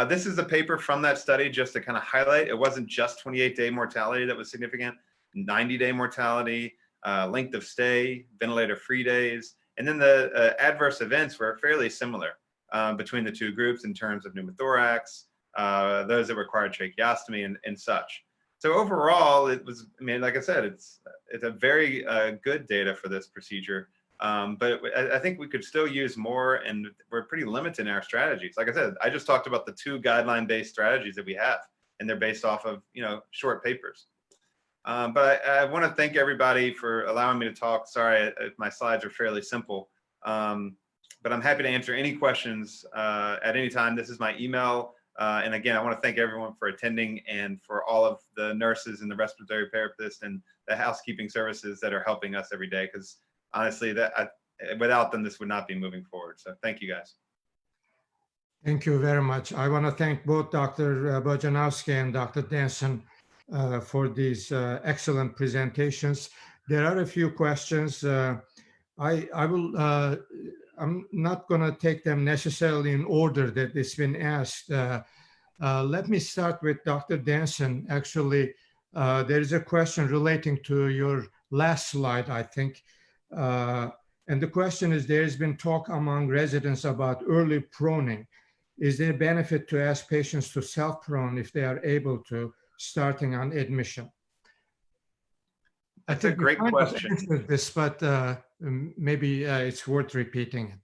This is a paper from that study just to kind of highlight, it wasn't just 28-day mortality that was significant, 90-day mortality, length of stay, ventilator-free days, and then the adverse events were fairly similar between the two groups in terms of pneumothorax, those that required tracheostomy and such. So overall, it was, like I said, it's a very good data for this procedure. But I think we could still use more, and we're pretty limited in our strategies. Like I said, I just talked about the 2 guideline-based strategies that we have, and they're based off of, short papers. But I want to thank everybody for allowing me to talk. Sorry, my slides are fairly simple, but I'm happy to answer any questions at any time. This is my email. And again, I want to thank everyone for attending, and for all of the nurses and the respiratory therapists and the housekeeping services that are helping us every day, because honestly, without them, this would not be moving forward. So thank you, guys. Thank you very much. I want to thank both Dr. Bojanowski and Dr. Danson for these excellent presentations. There are a few questions. I'm not going to take them necessarily in order that it's been asked. Let me start with Dr. Danson. Actually, there is a question relating to your last slide, I think. And the question is, there has been talk among residents about early proning. Is there benefit to ask patients to self-prone if they are able to, starting on admission? That's a great question. This, but maybe it's worth repeating it.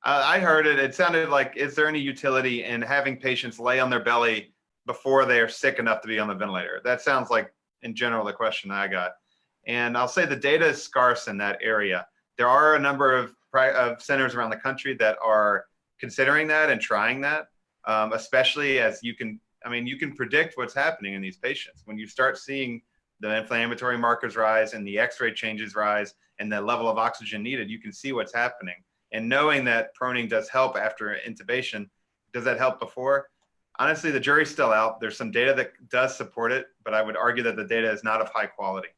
I heard it. It sounded like, is there any utility in having patients lay on their belly before they are sick enough to be on the ventilator? That sounds like, in general, the question I got. And I'll say the data is scarce in that area. There are a number of centers around the country that are considering that and trying that, especially as you can predict what's happening in these patients. When you start seeing the inflammatory markers rise and the X-ray changes rise and the level of oxygen needed, you can see what's happening. And knowing that proning does help after intubation, does that help before? Honestly, the jury's still out. There's some data that does support it, but I would argue that the data is not of high quality.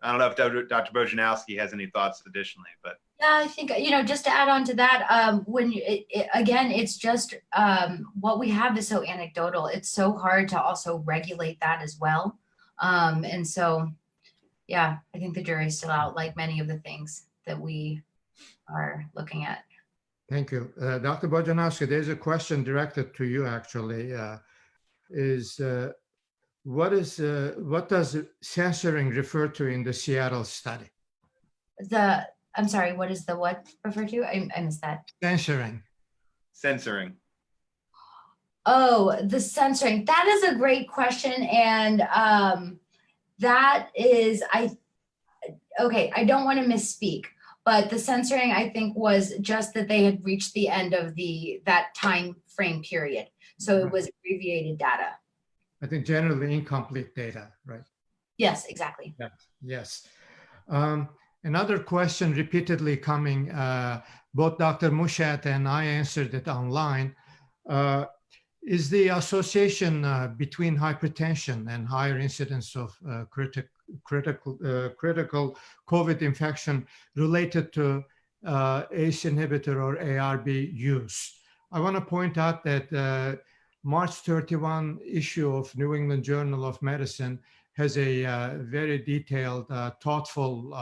I don't know if Dr. Bojanowski has any thoughts additionally, but. Yeah, I think, just to add on to that, again, it's just what we have is so anecdotal. It's so hard to also regulate that as well. And so, yeah, I think the jury's still out, like many of the things that we are looking at. Thank you. Dr. Bojanowski, there's a question directed to you, actually. What does censoring refer to in the Seattle study? I'm sorry, what is the what refer to? I missed that. Censoring. Censoring. Oh, the censoring. That is a great question. And that is, okay, I don't want to misspeak, but the censoring, I think, was just that they had reached the end of that time frame period. So it was abbreviated data. I think generally incomplete data, right? Yes, exactly. Yeah. Yes. Another question repeatedly coming, both Dr. Mushat and I answered it online. Is the association between hypertension and higher incidence of critical COVID infection related to ACE inhibitor or ARB use. I want to point out that March 31 issue of New England Journal of Medicine has a very detailed, thoughtful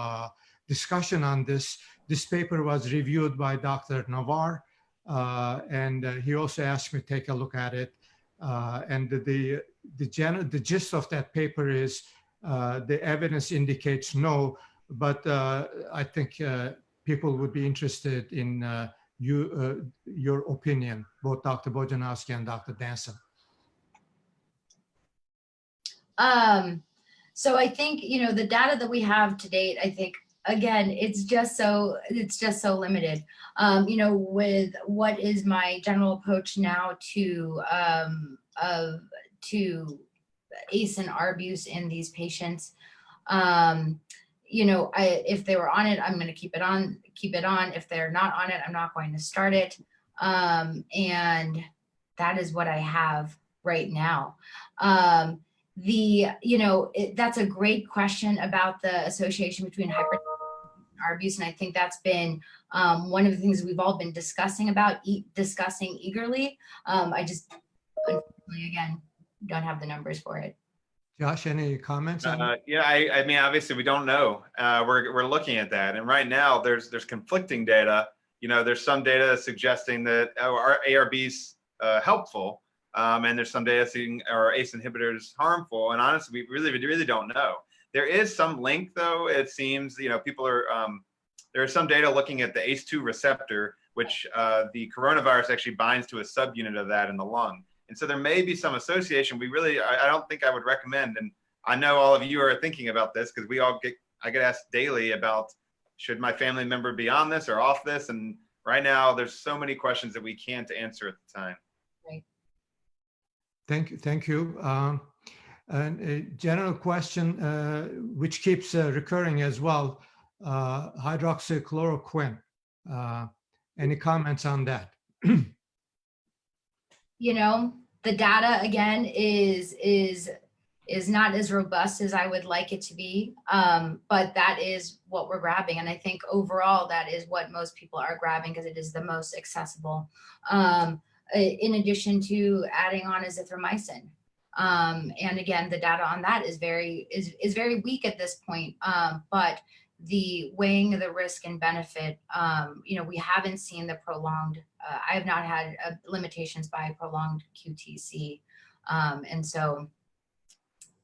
discussion on this. This paper was reviewed by Dr. Navar, and he also asked me to take a look at it. And the gist of that paper is the evidence indicates no, but I think people would be interested in your opinion, both Dr. Bojanowski and Dr. Danson. So I think, the data that we have to date, I think, again, it's just so limited. With what is my general approach now to ACE and ARB use in these patients, if they were on it, I'm going to keep it on. If they're not on it, I'm not going to start it. And that is what I have right now. That's a great question about the association between hypertension and ARB use, and I think that's been one of the things we've all been discussing eagerly. I just, unfortunately, again, don't have the numbers for it. Josh, any comments on that? Yeah, I mean, obviously we don't know. We're looking at that, and right now there's conflicting data. There's some data suggesting that our ARB's helpful, and there's some data saying our ACE inhibitors harmful. And honestly, we really don't know. There is some link, though. It seems people are. There is some data looking at the ACE2 receptor, which the coronavirus actually binds to a subunit of that in the lung. And so there may be some association. I don't think I would recommend, and I know all of you are thinking about this because I get asked daily about, should my family member be on this or off this? And right now there's so many questions that we can't answer at the time. Right. Thank you. And a general question, which keeps recurring as well, hydroxychloroquine. Any comments on that? The data again is not as robust as I would like it to be, but that is what we're grabbing, and I think overall that is what most people are grabbing because it is the most accessible. In addition to adding on azithromycin, and again, the data on that is very weak at this point. But the weighing of the risk and benefit, we haven't seen the prolonged, I have not had limitations by prolonged QTC.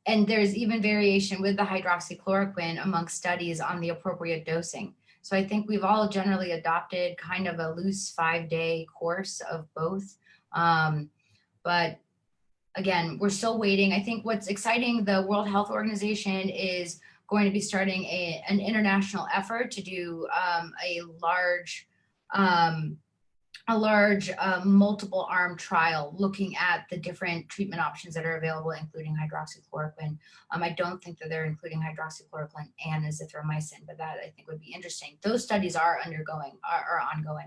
And there's even variation with the hydroxychloroquine among studies on the appropriate dosing. So I think we've all generally adopted kind of a loose 5-day course of both. But again, we're still waiting. I think what's exciting, the World Health Organization is going to be starting an international effort to do a large multiple arm trial looking at the different treatment options that are available, including hydroxychloroquine. I don't think that they're including hydroxychloroquine and azithromycin, but that I think would be interesting. Those studies are ongoing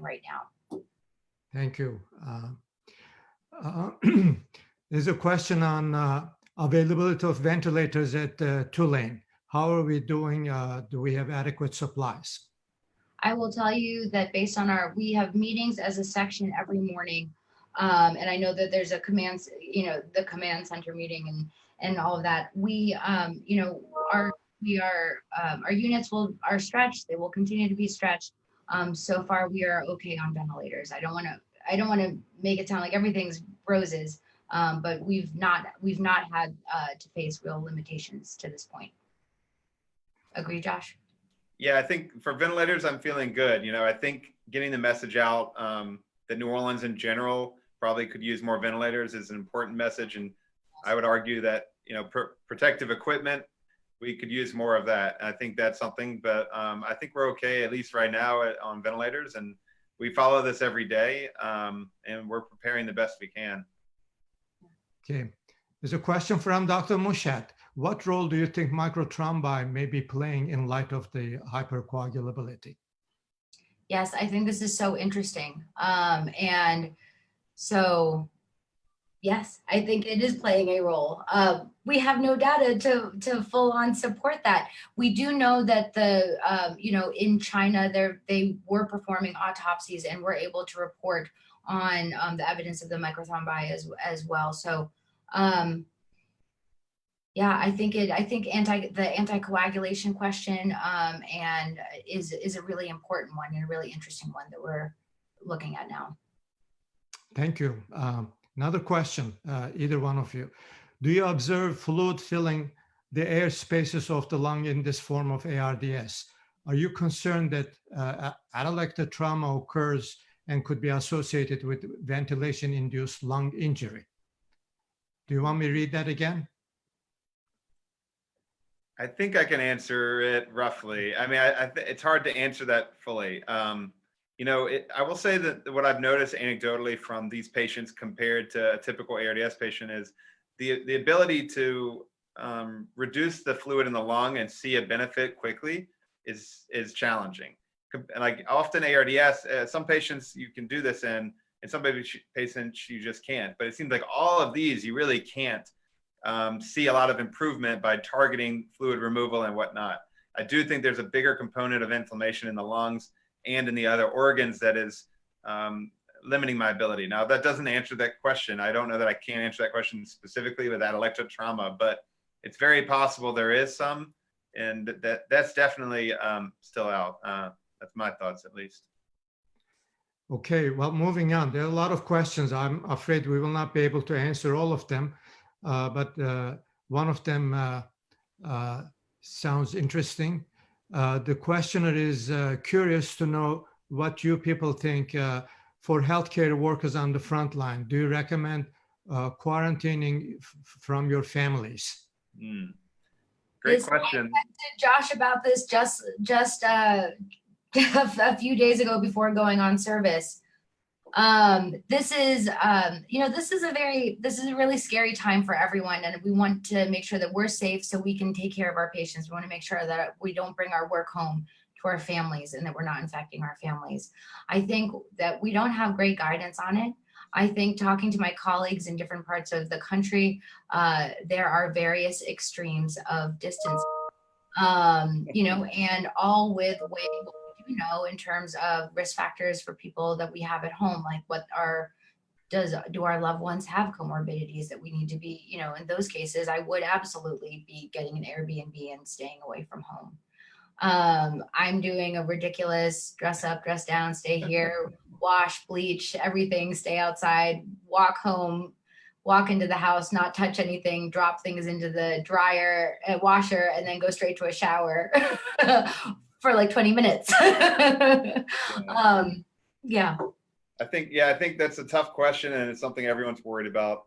right now. Thank you. There's a question on availability of ventilators at Tulane. How are we doing? Do we have adequate supplies? I will tell you that based on we have meetings as a section every morning. And I know that there's a the command center meeting and all of that. Our units are stretched. They will continue to be stretched. So far we are okay on ventilators. I don't want to make it sound like everything's roses, but we've not had to face real limitations to this point. Agree, Josh? Yeah, I think for ventilators, I'm feeling good. I think getting the message out that New Orleans in general probably could use more ventilators is an important message. And I would argue that, protective equipment, we could use more of that. I think that's something, but I think we're okay, at least right now on ventilators. And we follow this every day, and we're preparing the best we can. Okay. There's a question from Dr. Mushat. What role do you think microthrombi may be playing in light of the hypercoagulability? Yes, I think this is so interesting. And so Yes, I think it is playing a role. We have no data to full on support that. We do know that in China, they were performing autopsies and were able to report on the evidence of the microthrombi as well. So, yeah, I think the anticoagulation question and is a really important one and a really interesting one that we're looking at now. Thank you. Another question, either one of you. Do you observe fluid filling the air spaces of the lung in this form of ARDS? Are you concerned that atelectasis trauma occurs and could be associated with ventilation-induced lung injury? Do you want me to read that again? I think I can answer it roughly. I mean, it's hard to answer that fully. I will say that what I've noticed anecdotally from these patients compared to a typical ARDS patient is the ability to reduce the fluid in the lung and see a benefit quickly is challenging. Like often ARDS, some patients you can do this in, and some patients you just can't. But it seems like all of these you really can't see a lot of improvement by targeting fluid removal and whatnot. I do think there's a bigger component of inflammation in the lungs and in the other organs that is limiting my ability. Now, that doesn't answer that question. I don't know that I can answer that question specifically with atelectasis trauma, but it's very possible there is some, and that's definitely still out. That's my thoughts, at least. Okay, well, moving on. There are a lot of questions. I'm afraid we will not be able to answer all of them, but one of them sounds interesting. The questioner is curious to know what you people think for healthcare workers on the front line. Do you recommend quarantining from your families? Great question. I texted Josh about this just a few days ago before going on service. This is a really scary time for everyone, and we want to make sure that we're safe so we can take care of our patients. We want to make sure that we don't bring our work home to our families and that we're not infecting our families. I think that we don't have great guidance on it. I think talking to my colleagues in different parts of the country, there are various extremes of distance, and all with in terms of risk factors for people that we have at home, like do our loved ones have comorbidities that we need to be, in those cases, I would absolutely be getting an Airbnb and staying away from home. I'm doing a ridiculous dress up, dress down, stay here, wash, bleach, everything, stay outside, walk home, walk into the house, not touch anything, drop things into the dryer, washer, and then go straight to a shower for like 20 minutes. Yeah. I think that's a tough question, and it's something everyone's worried about.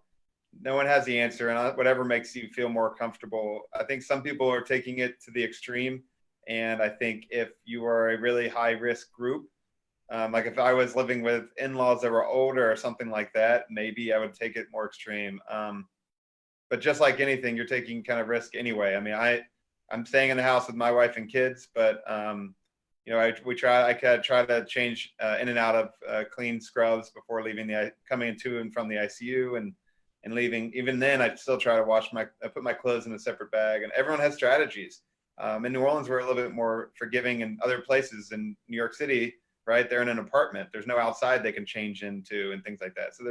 No one has the answer, and whatever makes you feel more comfortable. I think some people are taking it to the extreme, and I think if you are a really high risk group, like if I was living with in-laws that were older or something like that, maybe I would take it more extreme. But just like anything, you're taking kind of risk anyway. I mean, I'm staying in the house with my wife and kids, but I try to change in and out of clean scrubs before leaving coming to and from the ICU and leaving. Even then, I still try to put my clothes in a separate bag, and everyone has strategies. In New Orleans, we're a little bit more forgiving. In other places in New York City, right, they're in an apartment. There's no outside they can change into and things like that. So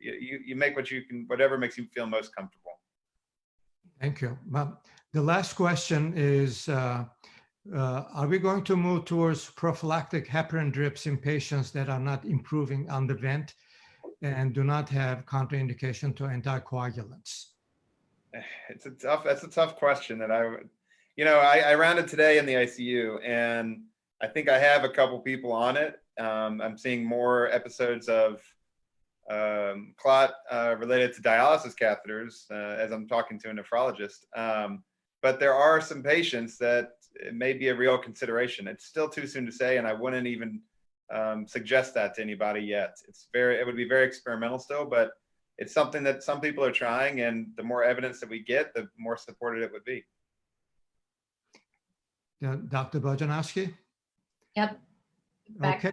you make whatever makes you feel most comfortable. Thank you. The last question is, are we going to move towards prophylactic heparin drips in patients that are not improving on the vent and do not have contraindication to anticoagulants? That's a tough question that I rounded today in the ICU, and I think I have a couple people on it. I'm seeing more episodes of clot related to dialysis catheters as I'm talking to a nephrologist. But there are some patients that it may be a real consideration. It's still too soon to say, and I wouldn't even suggest that to anybody yet. It would be very experimental still, but it's something that some people are trying, and the more evidence that we get, the more supported it would be. Dr. Bojanowski? Yep. Okay.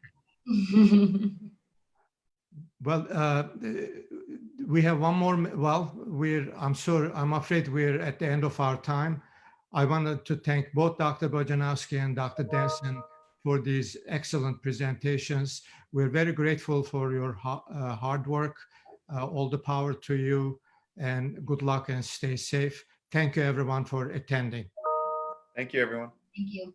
Well, we have one more, well, I'm afraid we're at the end of our time. I wanted to thank both Dr. Bojanowski and Dr. Denson for these excellent presentations. We're very grateful for your hard work. All the power to you, and good luck and stay safe. Thank you everyone for attending. Thank you, everyone. Thank you.